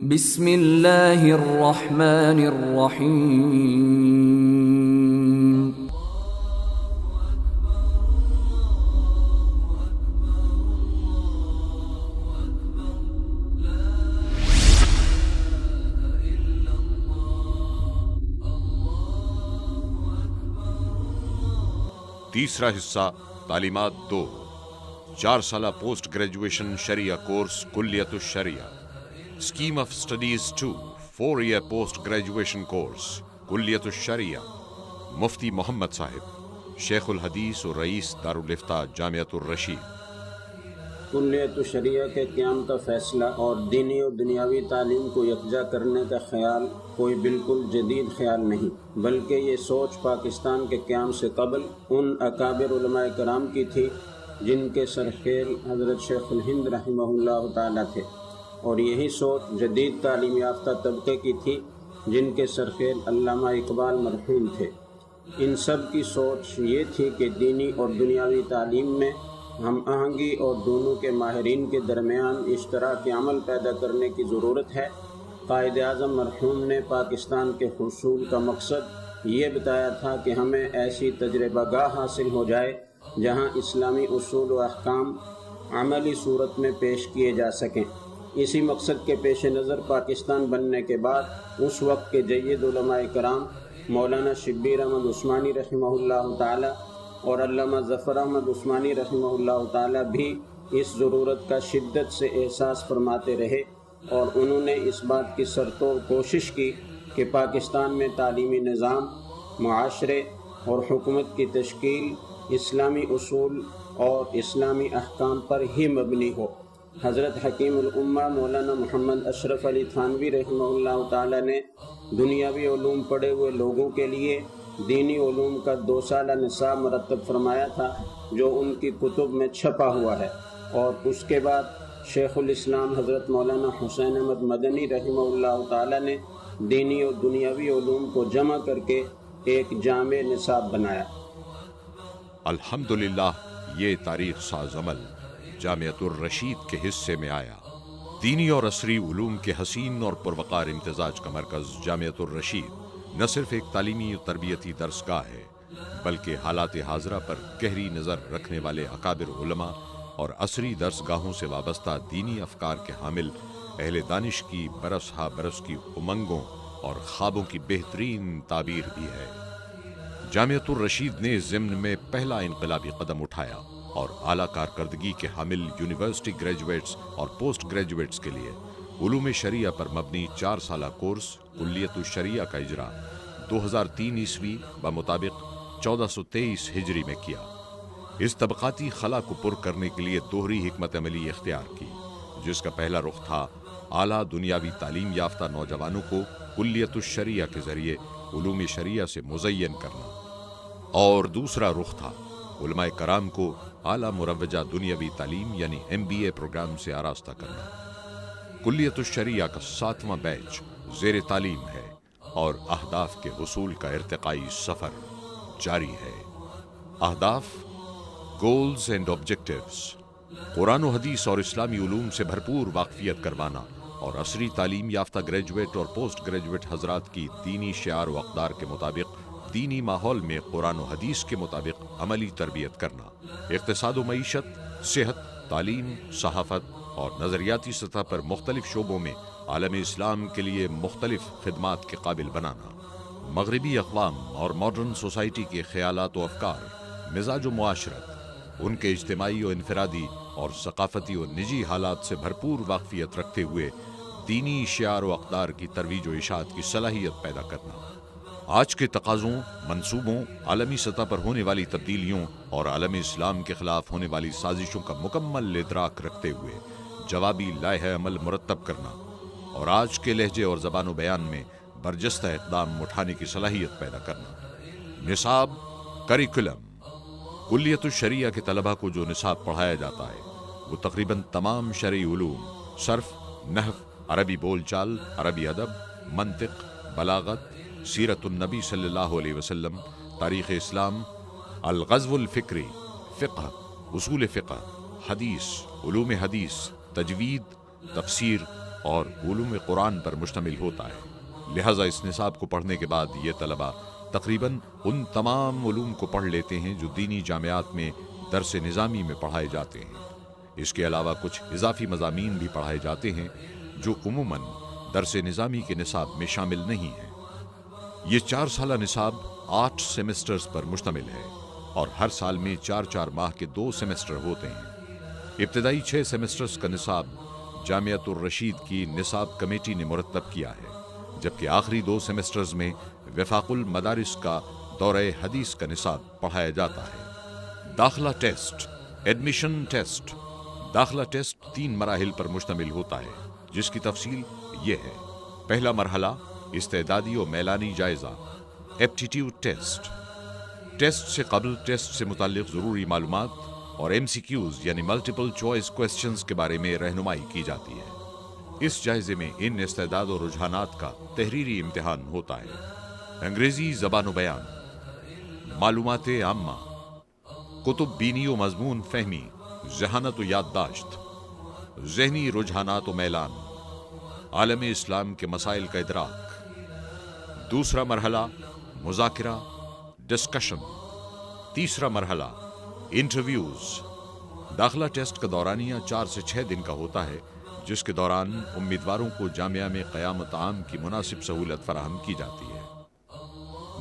بسم اللہ الرحمن الرحیم۔ تیسرا حصہ تعلیمات 2 4 سالہ پوسٹ گریجویشن شریعہ کورس کلیت الشریعہ scheme of studies 2 4 post graduation course کلیت الشریعہ مفتی محمد صاحب شیخ الحدیث اور رئیس دارالافتاء جامعۃ الرشید۔ کلیت الشریعہ کے قیام کا فیصلہ اور دینی اور دنیاوی تعلیم کو یکجا کرنے کا خیال کوئی بالکل جدید خیال نہیں، بلکہ یہ سوچ پاکستان کے قیام سے قبل ان اکابر علماء کرام کی تھی جن کے سرخیل حضرت شیخ الہند رحمہ اللہ تعالیٰ تھے، اور یہی سوچ جدید تعلیم یافتہ طبقے کی تھی جن کے سرخیل علامہ اقبال مرحوم تھے۔ ان سب کی سوچ یہ تھی کہ دینی اور دنیاوی تعلیم میں ہم آہنگی اور دونوں کے ماہرین کے درمیان اشتراک عمل پیدا کرنے کی ضرورت ہے۔ قائد اعظم مرحوم نے پاکستان کے حصول کا مقصد یہ بتایا تھا کہ ہمیں ایسی تجربہ گاہ حاصل ہو جائے جہاں اسلامی اصول و احکام عملی صورت میں پیش کیے جا سکیں۔ اسی مقصد کے پیش نظر پاکستان بننے کے بعد اس وقت کے جید علماء کرام مولانا شبیر احمد عثمانی رحمہ اللہ تعالی اور علامہ ظفر احمد عثمانی رحمہ اللہ تعالی بھی اس ضرورت کا شدت سے احساس فرماتے رہے، اور انہوں نے اس بات کی سرتوڑ کوشش کی کہ پاکستان میں تعلیمی نظام، معاشرے اور حکومت کی تشکیل اسلامی اصول اور اسلامی احکام پر ہی مبنی ہو۔ حضرت حکیم الامہ مولانا محمد اشرف علی تھانوی رحمہ اللہ تعالی نے دنیاوی علوم پڑھے ہوئے لوگوں کے لیے دینی علوم کا 2 سالہ نصاب مرتب فرمایا تھا جو ان کی کتب میں چھپا ہوا ہے، اور اس کے بعد شیخ الاسلام حضرت مولانا حسین احمد مدنی رحمہ اللہ تعالی نے دینی اور دنیاوی علوم کو جمع کر کے ایک جامع نصاب بنایا۔ الحمدللہ یہ تاریخ ساز عمل جامعۃ الرشید کے حصے میں آیا۔ دینی اور عصری علوم کے حسین اور پروقار امتزاج کا مرکز جامعۃ الرشید نہ صرف ایک تعلیمی و تربیتی درسگاہ ہے، بلکہ حالات حاضرہ پر گہری نظر رکھنے والے اکابر علماء اور عصری درسگاہوں سے وابستہ دینی افکار کے حامل اہل دانش کی برس ہا برس کی امنگوں اور خوابوں کی بہترین تعبیر بھی ہے۔ جامعۃ الرشید نے ضمن میں پہلا انقلابی قدم اٹھایا اور اعلیٰ کارکردگی کے حامل یونیورسٹی گریجویٹس اور پوسٹ گریجویٹس کے لیے علوم شریعہ پر مبنی 4 سالہ کورس کلیت الشریعہ کا اجرا 2003 عیسوی بمطابق 1423 ہجری میں کیا۔ اس طبقاتی خلا کو پر کرنے کے لیے دوہری حکمت عملی اختیار کی، جس کا پہلا رخ تھا اعلیٰ دنیاوی تعلیم یافتہ نوجوانوں کو کلیت الشریعہ کے ذریعے علوم شریعہ سے مزین کرنا، اور دوسرا رخ تھا علماء کرام کو اعلیٰ مروجہ دنیاوی تعلیم یعنی MBA پروگرام سے آراستہ کرنا۔ کلیت الشریعہ کا 7واں بیچ زیر تعلیم ہے اور اہداف کے حصول کا ارتقائی سفر جاری ہے۔ اہداف، گولز اینڈ آبجیکٹیوز: قرآن و حدیث اور اسلامی علوم سے بھرپور واقفیت کروانا اور عصری تعلیم یافتہ گریجویٹ اور پوسٹ گریجویٹ حضرات کی دینی شعار و اقدار کے مطابق دینی ماحول میں قرآن و حدیث کے مطابق عملی تربیت کرنا، اقتصاد و معیشت، صحت، تعلیم، صحافت اور نظریاتی سطح پر مختلف شعبوں میں عالم اسلام کے لیے مختلف خدمات کے قابل بنانا، مغربی اقوام اور ماڈرن سوسائٹی کے خیالات و افکار، مزاج و معاشرت، ان کے اجتماعی و انفرادی اور ثقافتی و نجی حالات سے بھرپور واقفیت رکھتے ہوئے دینی شعار و اقدار کی ترویج و اشاعت کی صلاحیت پیدا کرنا، آج کے تقاضوں، منصوبوں، عالمی سطح پر ہونے والی تبدیلیوں اور عالم اسلام کے خلاف ہونے والی سازشوں کا مکمل ادراک رکھتے ہوئے جوابی لائحہ عمل مرتب کرنا، اور آج کے لہجے اور زبان و بیان میں برجستہ اقدام اٹھانے کی صلاحیت پیدا کرنا۔ نصاب، کریکولم: کلیت الشریعہ کے طلبہ کو جو نصاب پڑھایا جاتا ہے وہ تقریباً تمام شرعی علوم، صرف، نحو، عربی بول چال، عربی ادب، منطق، بلاغت، سیرت النبی صلی اللہ علیہ وسلم، تاریخ اسلام، الغزو الفکری، فقہ، اصول فقہ، حدیث، علوم حدیث، تجوید، تفسیر، اور علوم قرآن پر مشتمل ہوتا ہے، لہذا اس نصاب کو پڑھنے کے بعد یہ طلبہ تقریباً ان تمام علوم کو پڑھ لیتے ہیں جو دینی جامعات میں درس نظامی میں پڑھائے جاتے ہیں۔ اس کے علاوہ کچھ اضافی مضامین بھی پڑھائے جاتے ہیں جو عموماً درس نظامی کے نصاب میں شامل نہیں ہیں۔ یہ 4 سالہ نصاب 8 سیمسٹرز پر مشتمل ہے اور ہر سال میں 4 ماہ کے 2 سیمسٹر ہوتے ہیں۔ ابتدائی 6 سیمسٹرز کا نصاب جامعۃ الرشید کی نصاب کمیٹی نے مرتب کیا ہے، جبکہ آخری 2 سیمسٹرز میں وفاق المدارس کا دورہ حدیث کا نصاب پڑھایا جاتا ہے۔ داخلہ ٹیسٹ، ایڈمیشن ٹیسٹ۔ داخلہ ٹیسٹ 3 مراحل پر مشتمل ہوتا ہے، جس کی تفصیل یہ ہے۔ پہلا مرحلہ استعدادی و میلانی جائزہ، ایپٹیٹیوڈ ٹیسٹ۔ ٹیسٹ سے قبل ٹیسٹ سے متعلق ضروری معلومات اور MCQs یعنی ملٹیپل چوائس کوسچنز کے بارے میں رہنمائی کی جاتی ہے۔ اس جائزے میں ان استعداد و رجحانات کا تحریری امتحان ہوتا ہے۔ انگریزی زبان و بیان، معلومات عامہ، کتب بینی و مضمون فہمی، ذہانت و یادداشت، ذہنی رجحانات و میلان، عالم اسلام کے مسائل کا ادراک۔ دوسرا مرحلہ مذاکرہ، ڈسکشن۔ تیسرا مرحلہ انٹرویوز۔ داخلہ ٹیسٹ کا دورانیہ 4 سے 6 دن کا ہوتا ہے، جس کے دوران امیدواروں کو جامعہ میں قیامت عام کی مناسب سہولت فراہم کی جاتی ہے۔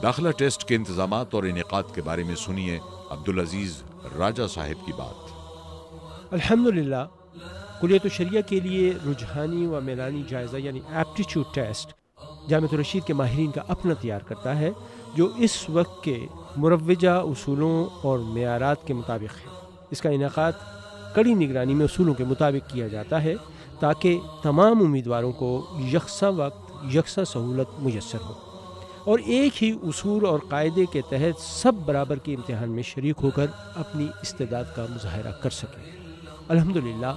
داخلہ ٹیسٹ کے انتظامات اور انعقاد کے بارے میں سنیے عبدالعزیز راجہ صاحب کی بات۔ الحمدللہ، کلیت الشریعہ کے لیے رجحانی و میلانی جائزہ یعنی ایپٹیٹیوڈ ٹیسٹ جامعۃ الرشید کے ماہرین کا اپنا تیار کرتا ہے، جو اس وقت کے مروجہ اصولوں اور معیارات کے مطابق ہے۔ اس کا انعقاد کڑی نگرانی میں اصولوں کے مطابق کیا جاتا ہے تاکہ تمام امیدواروں کو یکساں وقت یکساں سہولت میسر ہو اور ایک ہی اصول اور قاعدے کے تحت سب برابر کے امتحان میں شریک ہو کر اپنی استعداد کا مظاہرہ کر سکیں۔ الحمدللہ،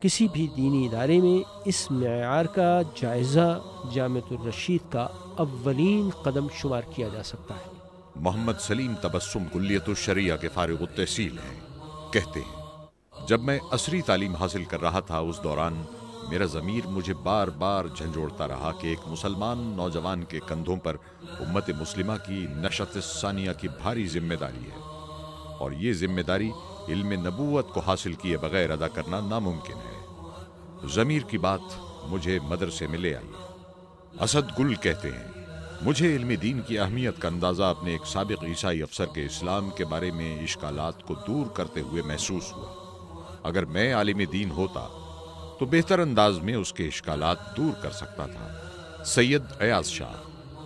کسی بھی دینی ادارے میں اس معیار کا جائزہ جامعۃ الرشید کا اولین قدم شمار کیا جا سکتا ہے۔ محمد سلیم تبسم کلیت الشریعہ کے فارغ التحصیل ہیں، کہتے ہیں جب میں عصری تعلیم حاصل کر رہا تھا اس دوران میرا ضمیر مجھے بار بار جھنجھوڑتا رہا کہ ایک مسلمان نوجوان کے کندھوں پر امت مسلمہ کی نشأت ثانیہ کی بھاری ذمہ داری ہے، اور یہ ذمہ داری علم نبوت کو حاصل کیے بغیر ادا کرنا ناممکن ہے۔ ضمیر کی بات مجھے مدرسے میں لے آئی۔ اسد گل کہتے ہیں مجھے علم دین کی اہمیت کا اندازہ اپنے ایک سابق عیسائی افسر کے اسلام کے بارے میں اشکالات کو دور کرتے ہوئے محسوس ہوا۔ اگر میں عالم دین ہوتا تو بہتر انداز میں اس کے اشکالات دور کر سکتا تھا۔ سید ایاز شاہ،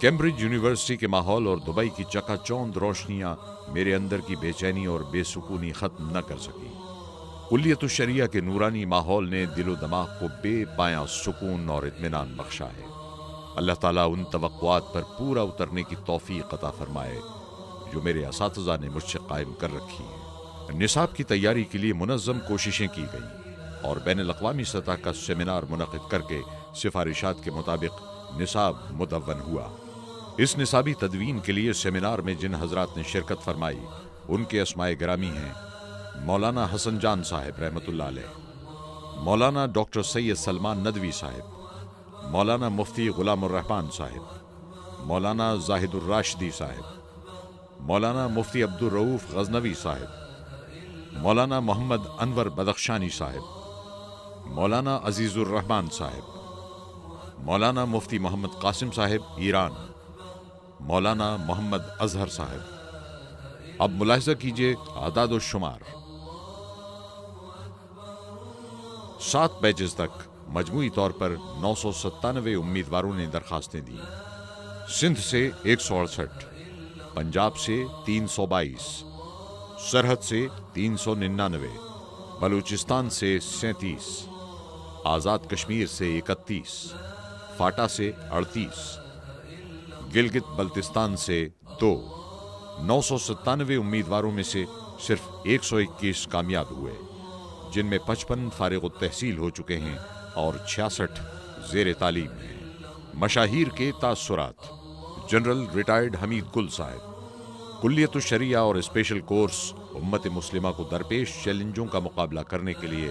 کیمبرج یونیورسٹی کے ماحول اور دبئی کی چکا چوند روشنیاں میرے اندر کی بے چینی اور بے سکونی ختم نہ کر سکی۔ کلیت الشریعہ کے نورانی ماحول نے دل و دماغ کو بے پایاں سکون اور اطمینان بخشا ہے۔ اللہ تعالیٰ ان توقعات پر پورا اترنے کی توفیق عطا فرمائے جو میرے اساتذہ نے مجھ سے قائم کر رکھی ہیں۔ نصاب کی تیاری کے لیے منظم کوششیں کی گئیں اور بین الاقوامی سطح کا سیمینار منعقد کر کے سفارشات کے مطابق نصاب مدون ہوا۔ اس نصابی تدوین کے لیے سیمینار میں جن حضرات نے شرکت فرمائی ان کے اسماء گرامی ہیں مولانا حسن جان صاحب رحمۃ اللہ علیہ، مولانا ڈاکٹر سید سلمان ندوی صاحب، مولانا مفتی غلام الرحمان صاحب، مولانا زاہد الراشدی صاحب، مولانا مفتی عبد الرؤوف غزنوی صاحب، مولانا محمد انور بدخشانی صاحب، مولانا عزیز الرحمان صاحب، مولانا مفتی محمد قاسم صاحب ایران، مولانا محمد اظہر صاحب۔ اب ملاحظہ کیجئے اعداد و شمار۔ 7 بیچز تک مجموعی طور پر 997 امیدواروں نے درخواستیں دیں۔ سندھ سے 168، پنجاب سے 322، سرحد سے 399، بلوچستان سے 37، آزاد کشمیر سے 31، فاٹا سے 38، گلگت بلتستان سے 2۔ 997 امیدواروں میں سے صرف 121 کامیاب ہوئے، جن میں 55 فارغ التحصیل ہو چکے ہیں اور 66 زیر تعلیم ہیں۔ مشاہیر کے تاثرات: جنرل ریٹائرڈ حمید گل صاحب، کلیت الشریعہ اور اسپیشل کورس امت مسلمہ کو درپیش چیلنجوں کا مقابلہ کرنے کے لیے